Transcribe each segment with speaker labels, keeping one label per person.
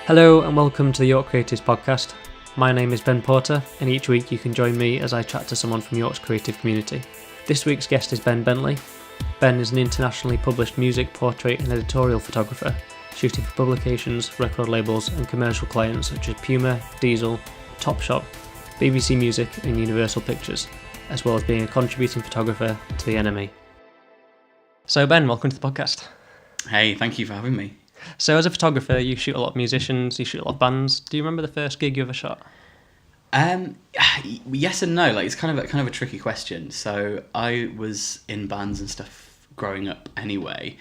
Speaker 1: Hello and welcome to the York Creatives Podcast. My name is Ben Porter, and each week you can join me as I chat to someone from York's creative community. This week's guest is Ben Bentley. Ben is an internationally published music, portrait and editorial photographer, shooting for publications, record labels and commercial clients such as Puma, Diesel, Topshop, BBC Music and Universal Pictures, as well as being a contributing photographer to the NME. So Ben, welcome to the podcast.
Speaker 2: Hey, thank you for having me.
Speaker 1: So as a photographer, you shoot a lot of musicians, you shoot a lot of bands. Do you remember the first gig you ever shot?
Speaker 2: Yes and no. Like, it's kind of a tricky question. So I was in bands and stuff growing up anyway,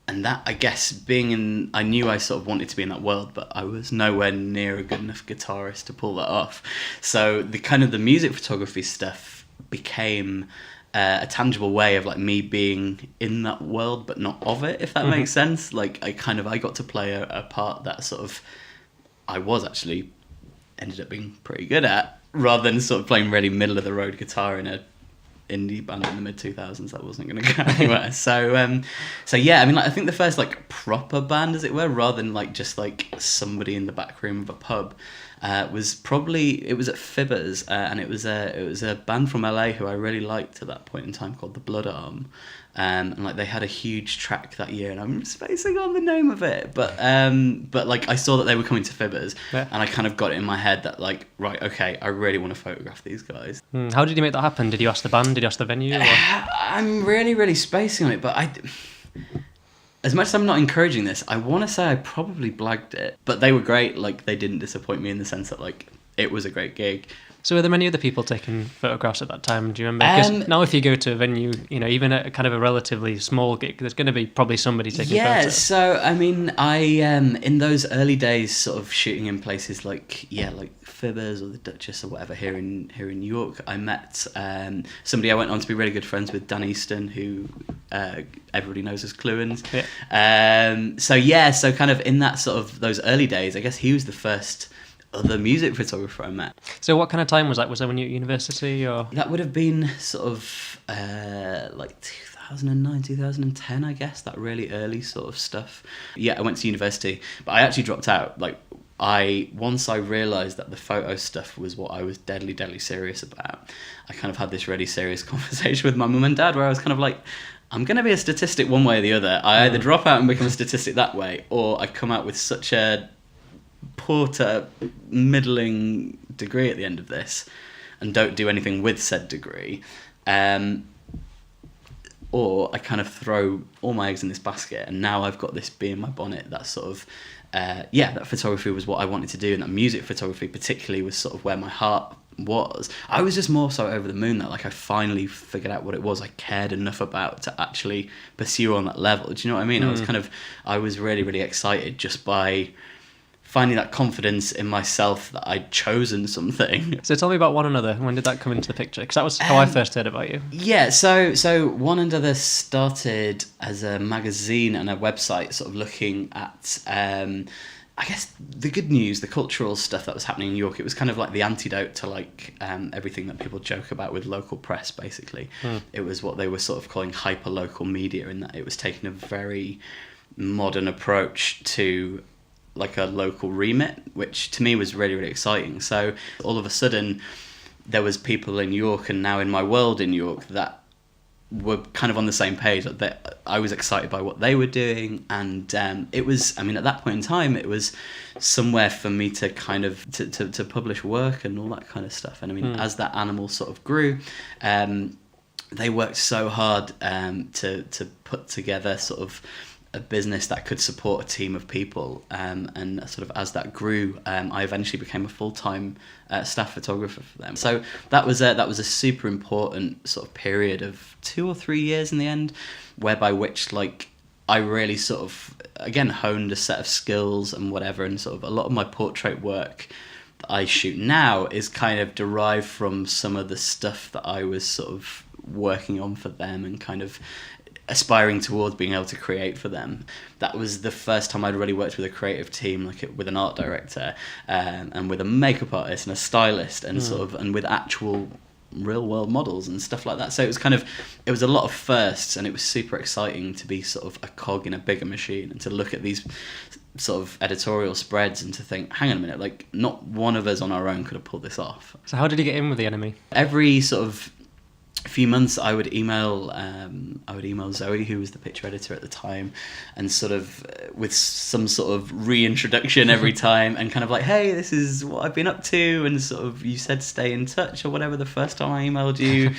Speaker 2: and that, I guess, I knew I sort of wanted to be in that world, but I was nowhere near a good enough guitarist to pull that off. So the music photography stuff became a tangible way of like me being in that world but not of it, if that makes sense. Like I got to play a part that sort of I was actually ended up being pretty good at, rather than sort of playing really middle of the road guitar in a indie band in the mid 2000s that wasn't going to go anywhere. So yeah, I mean, like, I think the first like proper band, as it were, rather than like just like somebody in the back room of a pub, was at Fibbers, and it was a band from LA who I really liked at that point in time called the Blood Arm, and like they had a huge track that year, and I'm spacing on the name of it, but like I saw that they were coming to Fibbers, yeah. And I kind of got it in my head that like, right, okay, I really want to photograph these guys.
Speaker 1: How did you make that happen? Did you ask the band? Did you ask the venue?
Speaker 2: I'm really spacing on it, but as much as I'm not encouraging this, I want to say I probably blagged it. But they were great. Like, they didn't disappoint me in the sense that, like, it was a great gig.
Speaker 1: So were there many other people taking photographs at that time? Do you remember? Because now if you go to a venue, you know, even at kind of a relatively small gig, there's going to be probably somebody taking photos.
Speaker 2: Yeah, so, I mean, I in those early days sort of shooting in places like Fibbers or the Duchess or whatever here in York, I met somebody I went on to be really good friends with, Dan Easton, who everybody knows as Cluans. Yeah. So kind of in that sort of those early days, I guess he was the first other music photographer I met.
Speaker 1: So what kind of time was that? Was that when you were at university, or?
Speaker 2: That would have been sort of like 2009, 2010, I guess, that really early sort of stuff. Yeah, I went to university, but I actually dropped out. Like, once I realised that the photo stuff was what I was deadly serious about, I kind of had this really serious conversation with my mum and dad where I was kind of like, I'm going to be a statistic one way or the other. I either drop out and become a statistic that way, or I come out with such a poor to middling degree at the end of this and don't do anything with said degree, or I kind of throw all my eggs in this basket, and now I've got this bee in my bonnet that sort of that photography was what I wanted to do, and that music photography particularly was sort of where my heart was. I was just more so over the moon that like I finally figured out what it was I cared enough about to actually pursue on that level. Do you know what I mean? I was really excited just by finding that confidence in myself that I'd chosen something.
Speaker 1: So tell me about One Another. When did that come into the picture? Because that was how I first heard about you.
Speaker 2: Yeah, so One Another started as a magazine and a website sort of looking at, I guess, the good news, the cultural stuff that was happening in York. It was kind of like the antidote to like everything that people joke about with local press, basically. It was what they were sort of calling hyper-local media, in that it was taking a very modern approach to like a local remit, which to me was really exciting. So all of a sudden there was people in York and now in my world in York that were kind of on the same page. That I was excited by what they were doing, and it was, I mean, at that point in time it was somewhere for me to kind of to publish work and all that kind of stuff. And I mean, as that animal sort of grew, they worked so hard to put together sort of a business that could support a team of people, and sort of as that grew, I eventually became a full-time staff photographer for them. So that was a super important sort of period of 2 or 3 years in the end, whereby which like I really sort of again honed a set of skills and whatever, and sort of a lot of my portrait work that I shoot now is kind of derived from some of the stuff that I was sort of working on for them and kind of aspiring towards being able to create for them. That was the first time I'd really worked with a creative team, like with an art director, and with a makeup artist and a stylist, and sort of, and with actual real world models and stuff like that. So it was a lot of firsts, and it was super exciting to be sort of a cog in a bigger machine and to look at these sort of editorial spreads and to think, hang on a minute, like not one of us on our own could have pulled this off.
Speaker 1: So how did you get in with the Enemy?
Speaker 2: Every sort of few months I would email Zoe, who was the picture editor at the time, and sort of with some sort of reintroduction every time, and kind of like, hey, this is what I've been up to, and sort of you said stay in touch or whatever the first time I emailed you.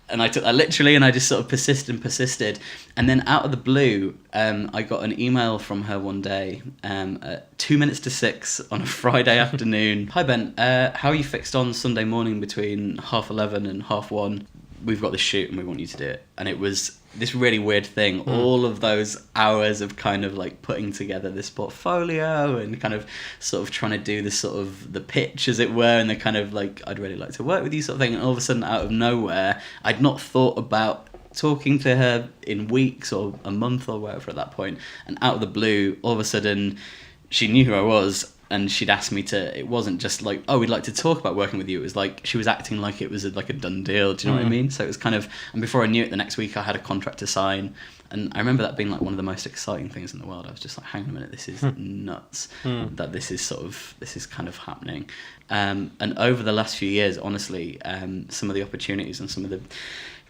Speaker 2: And I took that literally, and I just sort of persisted. And then out of the blue, I got an email from her one day at 6:02 on a Friday afternoon. Hi, Ben. How are you fixed on Sunday morning between 11:30 and 1:30? We've got this shoot and we want you to do it. And it was this really weird thing. All of those hours of kind of like putting together this portfolio and kind of sort of trying to do this sort of the pitch, as it were, and the kind of like, I'd really like to work with you sort of thing. And all of a sudden, out of nowhere, I'd not thought about talking to her in weeks or a month or whatever at that point. And out of the blue, all of a sudden, she knew who I was. And she'd asked me to, it wasn't just like, oh, we'd like to talk about working with you. It was like, she was acting like it was like a done deal. Do you know what I mean? So it was kind of, and before I knew it, the next week I had a contract to sign. And I remember that being like one of the most exciting things in the world. I was just like, hang on a minute, this is nuts. That this is kind of happening. And over the last few years, honestly, some of the opportunities and some of the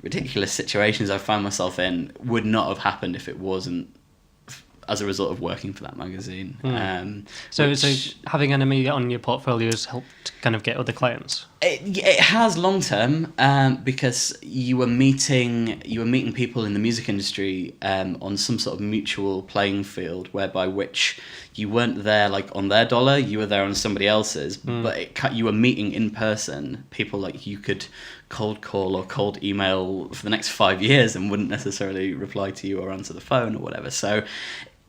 Speaker 2: ridiculous situations I found myself in would not have happened if it wasn't as a result of working for that magazine.
Speaker 1: So having Enemy on your portfolio has helped kind of get other clients?
Speaker 2: It has long term, because you were meeting people in the music industry on some sort of mutual playing field, whereby which you weren't there like on their dollar, you were there on somebody else's, but you were meeting in person people like you could cold call or cold email for the next 5 years and wouldn't necessarily reply to you or answer the phone or whatever. So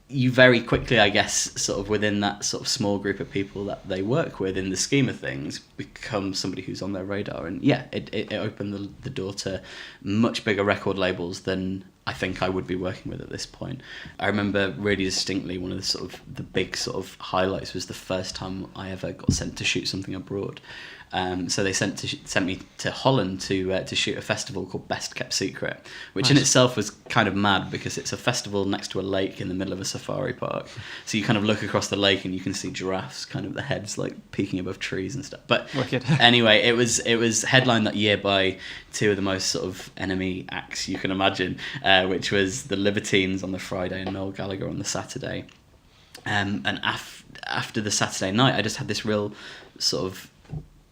Speaker 2: you very quickly, I guess, sort of within that sort of small group of people that they work with in the scheme of things, become somebody who's on their radar. And yeah, it opened the door to much bigger record labels than I think I would be working with at this point. I remember really distinctly one of the sort of the big sort of highlights was the first time I ever got sent to shoot something abroad. So they sent me to Holland to shoot a festival called Best Kept Secret, which in itself was kind of mad because it's a festival next to a lake in the middle of a safari park. So you kind of look across the lake and you can see giraffes, kind of the heads like peeking above trees and stuff. But anyway, it was headlined that year by two of the most sort of Enemy acts you can imagine, which was the Libertines on the Friday and Noel Gallagher on the Saturday. And after the Saturday night, I just had this real sort of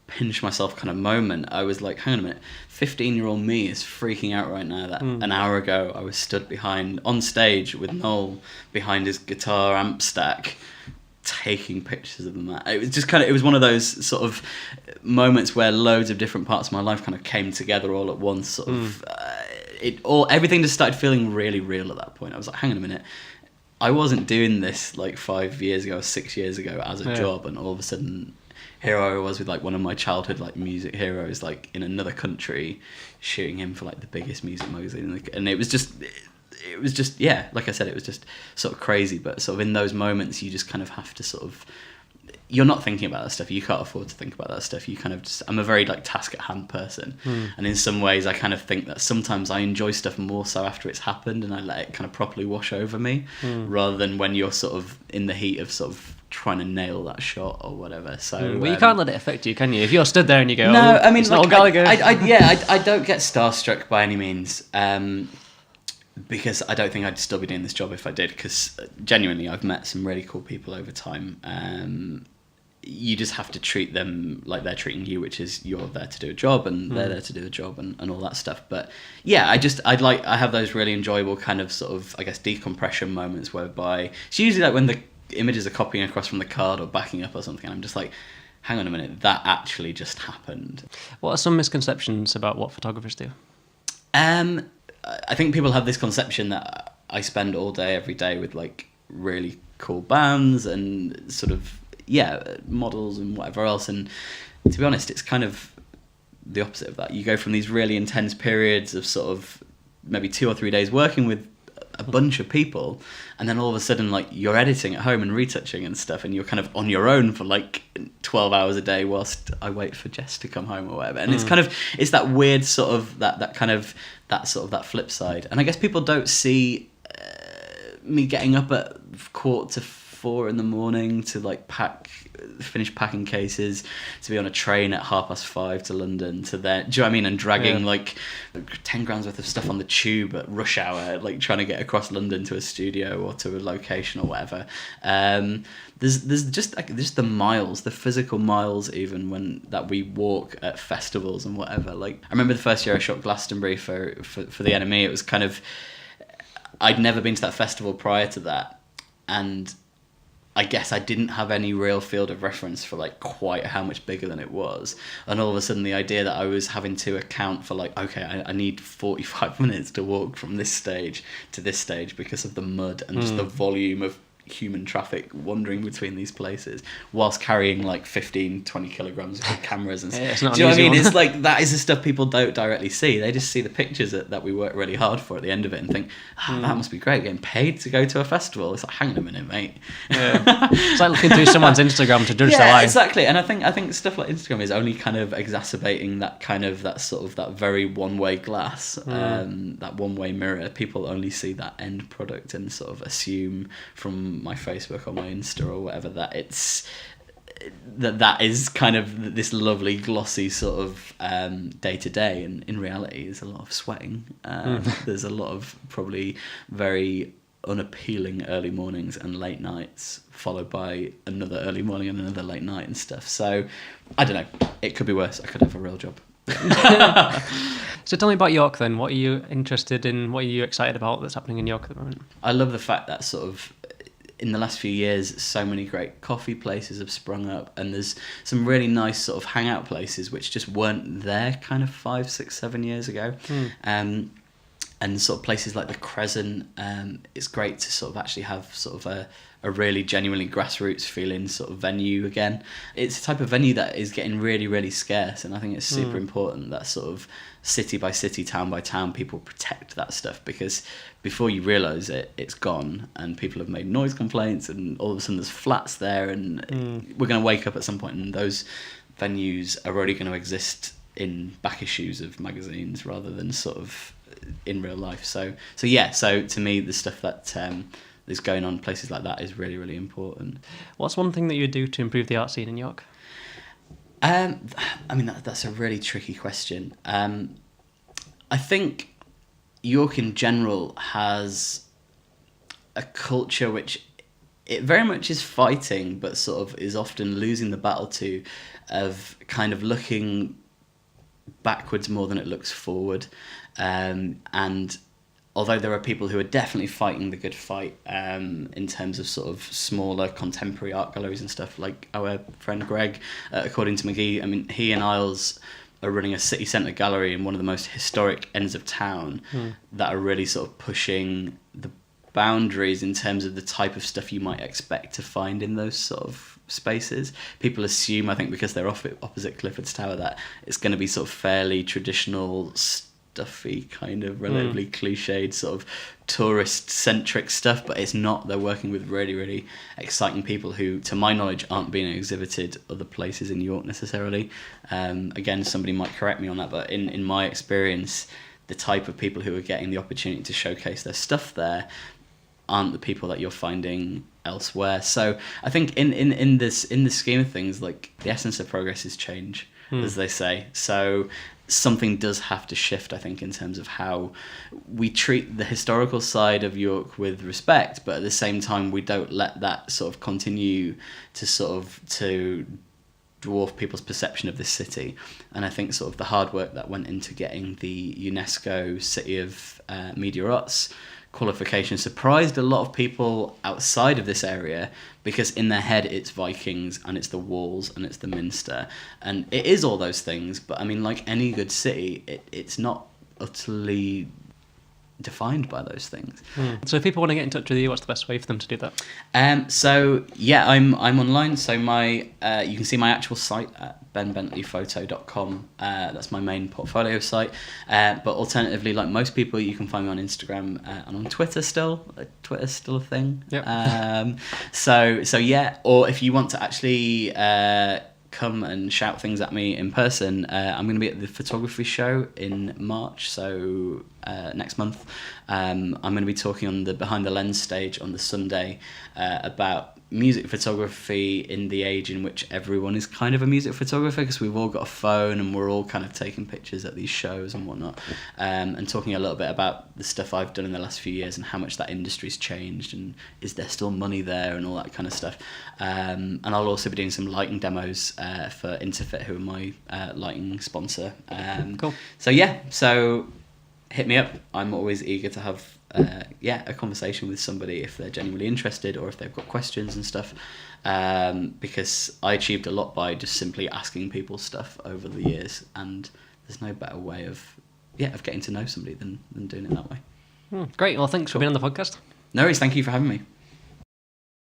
Speaker 2: pinch myself kind of moment. I was like, hang on a minute, 15-year-old me is freaking out right now that an hour ago I was stood on stage with Noel behind his guitar amp stack taking pictures of them. It was just it was one of those sort of moments where loads of different parts of my life kind of came together all at once, sort of everything just started feeling really real at that point. I was like, hang on a minute, I wasn't doing this like 5 years ago or 6 years ago as a job, and all of a sudden here I was with like one of my childhood like music heroes like in another country, shooting him for like the biggest music magazine, and it was just yeah, like I said, it was just sort of crazy. But sort of in those moments you just kind of have to sort of, you're not thinking about that stuff, you can't afford to think about that stuff, you kind of just, I'm a very like task at hand person, and in some ways I kind of think that sometimes I enjoy stuff more so after it's happened and I let it kind of properly wash over me, rather than when you're sort of in the heat of sort of trying to nail that shot or whatever. So
Speaker 1: well, you can't let it affect you, can you? If you're stood there and you go,
Speaker 2: no, I mean,
Speaker 1: it's
Speaker 2: like,
Speaker 1: not Gallagher.
Speaker 2: I don't get starstruck by any means, because I don't think I'd still be doing this job if I did, because genuinely I've met some really cool people over time. You just have to treat them like they're treating you, which is you're there to do a job and they're there to do a job and all that stuff. But yeah, I have those really enjoyable kind of sort of, I guess, decompression moments whereby it's usually like when the images are copying across from the card or backing up or something, and I'm just like, hang on a minute, that actually just happened.
Speaker 1: What are some misconceptions about what photographers do?
Speaker 2: I think people have this conception that I spend all day every day with like really cool bands and sort of models and whatever else, and to be honest, it's kind of the opposite of that. You go from these really intense periods of sort of maybe 2 or 3 days working with a bunch of people, and then all of a sudden like you're editing at home and retouching and stuff, and you're kind of on your own for like 12 hours a day whilst I wait for Jess to come home or whatever. And it's that weird sort of that flip side. And I guess people don't see me getting up at 3:45 in the morning to like finish packing cases, to be on a train at 5:30 to London, to then, do you know what I mean, and dragging like 10 grams worth of stuff on the tube at rush hour, like trying to get across London to a studio or to a location or whatever. There's just the miles, the physical miles, even that we walk at festivals and whatever. Like I remember the first year I shot Glastonbury for the NME. It was kind of, I'd never been to that festival prior to that, and I guess I didn't have any real field of reference for like quite how much bigger than it was. And all of a sudden the idea that I was having to account for like, okay, I need 45 minutes to walk from this stage to this stage because of the mud and just the volume of human traffic wandering between these places, whilst carrying like 15-20 kilograms of cameras and stuff.
Speaker 1: Yeah,
Speaker 2: do you know what I mean? It's like, that is the stuff people don't directly see. They just see the pictures that we work really hard for at the end of it and think, that must be great, getting paid to go to a festival. It's like, hang on a minute, mate.
Speaker 1: Yeah. It's like looking through someone's Instagram to judge their life.
Speaker 2: Exactly. And I think stuff like Instagram is only kind of exacerbating that very one-way glass, that one-way mirror. People only see that end product and sort of assume from my Facebook or my Insta or whatever that it's that is kind of this lovely glossy sort of day to day, and in reality there's a lot of sweating, there's a lot of probably very unappealing early mornings and late nights, followed by another early morning and another late night and stuff. So I don't know, it could be worse. I could have a real job.
Speaker 1: So tell me about York then. What are you interested in? What are you excited about that's happening in York at the moment?
Speaker 2: I love the fact that sort of in the last few years so many great coffee places have sprung up, and there's some really nice sort of hangout places which just weren't there kind of 5, 6, 7 years ago. And sort of places like the Crescent, it's great to sort of actually have sort of a really genuinely grassroots feeling sort of venue again. It's a type of venue that is getting really, really scarce, and I think it's super important that sort of city by city, town by town, people protect that stuff, because before you realise it, it's gone, and people have made noise complaints, and all of a sudden there's flats there, and we're going to wake up at some point and those venues are already going to exist in back issues of magazines rather than sort of in real life. So to me the stuff that is going on in places like that is really, really important.
Speaker 1: What's one thing that you would do to improve the art scene in York?
Speaker 2: I mean that's a really tricky question. I think York in general has a culture which it very much is fighting, but sort of is often losing the battle to, of kind of looking backwards more than it looks forward. And although there are people who are definitely fighting the good fight in terms of sort of smaller contemporary art galleries and stuff, like our friend Greg, according to McGee, I mean, he and Isles are running a city centre gallery in one of the most historic ends of town that are really sort of pushing the boundaries in terms of the type of stuff you might expect to find in those sort of spaces. People assume, I think, because they're opposite Clifford's Tower, that it's going to be sort of fairly traditional, stuffy, kind of relatively cliched sort of tourist-centric stuff, but it's not. They're working with really, really exciting people who, to my knowledge, aren't being exhibited other places in York necessarily. Again, somebody might correct me on that, but in my experience, the type of people who are getting the opportunity to showcase their stuff there aren't the people that you're finding elsewhere. So I think in this scheme of things, like, the essence of progress is change, as they say. So something does have to shift, I think, in terms of how we treat the historical side of York with respect, but at the same time we don't let that sort of continue to dwarf people's perception of this city. And I think sort of the hard work that went into getting the UNESCO City of Media Arts qualification surprised a lot of people outside of this area, because in their head it's Vikings and it's the walls and it's the Minster, and it is all those things, but I mean, like any good city, it's not utterly defined by those things.
Speaker 1: So if people want to get in touch with you, what's the best way for them to do that?
Speaker 2: So yeah, I'm online. So my you can see my actual site at benbentleyphoto.com. That's my main portfolio site. But alternatively, like most people, you can find me on Instagram and on Twitter still. Twitter's still a thing.
Speaker 1: Yep.
Speaker 2: So yeah, or if you want to actually come and shout things at me in person, I'm going to be at the photography show in March, so next month. I'm going to be talking on the Behind the Lens stage on the Sunday about music photography in the age in which everyone is kind of a music photographer, because we've all got a phone and we're all kind of taking pictures at these shows and whatnot, and talking a little bit about the stuff I've done in the last few years and how much that industry's changed and is there still money there and all that kind of stuff. And I'll also be doing some lighting demos for Interfit, who are my lighting sponsor.
Speaker 1: Cool.
Speaker 2: So yeah, so hit me up. I'm always eager to have a conversation with somebody if they're genuinely interested or if they've got questions and stuff, because I achieved a lot by just simply asking people stuff over the years, and there's no better way of getting to know somebody than doing it that way.
Speaker 1: Great. Well, thanks for being on the podcast.
Speaker 2: No worries. Thank you for having me.